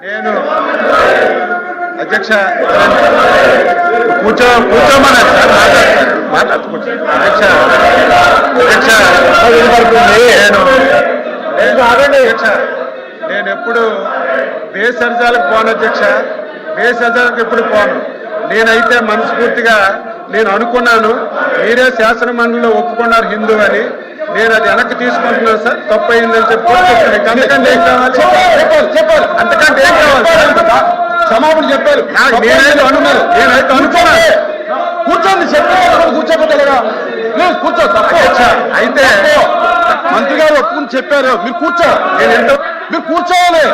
నేను అధ్యక్ష కూర్చోమన్నారు సార్ మాట్లాడుతూ అధ్యక్ష నేను ఎప్పుడు బేసర్జాలకు పోను అధ్యక్ష, బేసర్జాలకు ఎప్పుడు పోను. నేనైతే మనస్ఫూర్తిగా నేను అనుకున్నాను, మీరే శాసన మండలిలో ఒప్పుకున్నారు హిందూ అని, నేను అది వెనక్కి తీసుకుంటున్నాను సార్, తప్పు అయిందని చెప్పి అంతకంటే ఏం కావాలి చెప్పారు, అంతకంటే ఏం కావాలి క్షమాపణ చెప్పారు. నేనైతే అనుకున్నాను కూర్చోండి, చెప్పారు కూర్చోబోతలేగా ప్లీజ్ కూర్చో. అయితే మంత్రి గారు ఒప్పుకుని చెప్పారు, మీరు కూర్చో, మీరు కూర్చోవాలి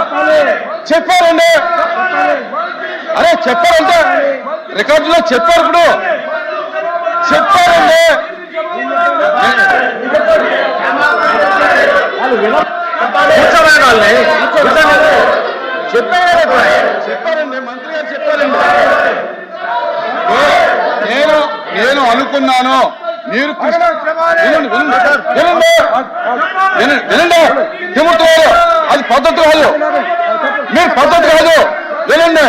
చెప్పారండి. అరే చెప్పారంటే రికార్డులో చెప్పారు, ఇప్పుడు చెప్పారండి. చెప్పారండి మంత్రి గారు చెప్పారండి. నేను అనుకున్నాను మీరు వినండి, తిరుగుతున్నారు, అది పద్ధతి కాదు, మీరు పద్ధతి కాదు. వినండి,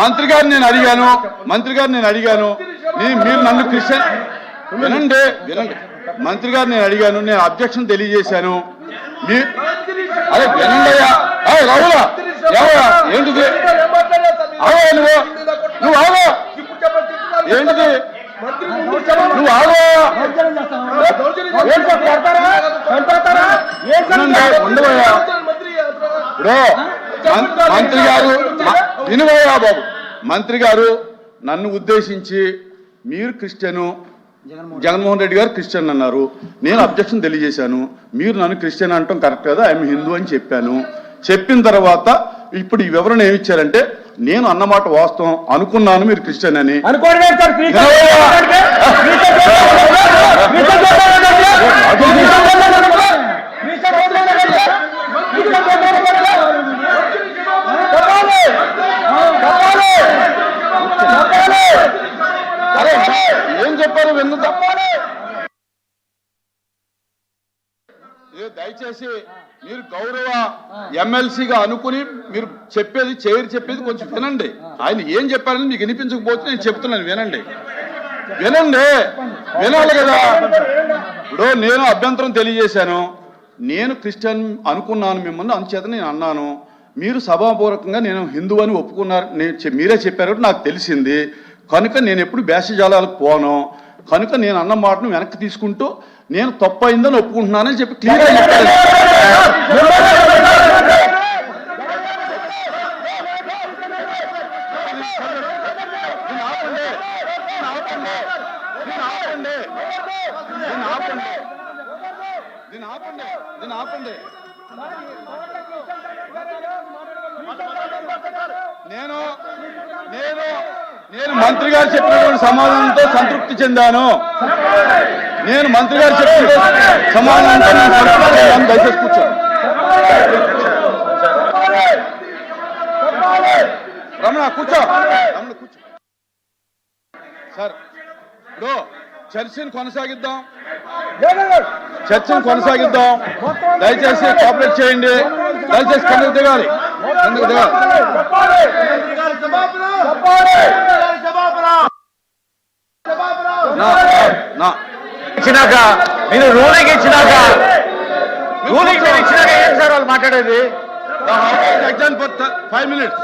మంత్రి గారు నేను అడిగాను, మీరు నన్ను క్రిస్టియన్ వినండి మంత్రి గారు నేను అడిగాను, నేను అబ్జెక్షన్ తెలియజేశాను. అదే వినండి అయ్యా, రావులా ఎవరా ఏంటిది, ఆవా నువ్వు ఆవా ఏంటిది, నువ్వు ఆవా ఉండవయ్యా. ఇప్పుడు మంత్రి గారు వినువయ్యా బాబు, మంత్రి గారు నన్ను ఉద్దేశించి మీరు క్రిస్టియను, జగన్మోహన్ రెడ్డి గారు క్రిస్టియన్ అన్నారు, నేను అబ్జెక్షన్ తెలియజేశాను. మీరు నన్ను క్రిస్టియన్ అంటాం కరెక్ట్ కదా, ఐఎమ్ హిందూ అని చెప్పాను. చెప్పిన తర్వాత ఇప్పుడు ఈ వివరణ ఏమిచ్చారంటే, నేను అన్నమాట వాస్తవం, అనుకున్నాను మీరు క్రిస్టియన్ అని. ఏం చెప్పారు విన్ను తప్పాలి. దయచేసి మీరు గౌరవ ఎమ్మెల్సీగా అనుకుని మీరు చెప్పేది కొంచెం వినండి. ఆయన ఏం చెప్పారని మీకు వినిపించకపోతే నేను చెప్తున్నాను, వినండి వినాలి కదా. ఇప్పుడు నేను అభ్యంతరం తెలియజేశాను, నేను క్రిస్టియన్ అనుకున్నాను మిమ్మల్ని, అందుచేత నేను అన్నాను. మీరు సభాపూర్వకంగా నేను హిందూ అని ఒప్పుకున్నారు, మీరే చెప్పారు నాకు తెలిసింది కనుక నేను ఎప్పుడు భేషజాలాలకు పోను, కనుక నేను అన్న మాటను వెనక్కి తీసుకుంటూ నేను తప్పు అయిందని ఒప్పుకుంటున్నానని చెప్పి క్లియర్గా చెప్పాను. నేను మంత్రి గారు చెప్పినటువంటి సమాధానంతో సంతృప్తి చెందాను. నేను మంత్రి గారు చెప్పిన సమాధానంతో నేను సంతృప్తి చెందాను. దయచేసి కూర్చోండి. రమణ కూర్చో సార్. ఇప్పుడు చర్చను కొనసాగిద్దాం, దయచేసి కోఆపరేట్ చేయండి, దయచేసి కిందకు దిగాలి. ఇచ్చినాక మీరు రూలింగ్ ఇచ్చినాక ఏం సార్ వాళ్ళు మాట్లాడేది? Exam for 5 minutes.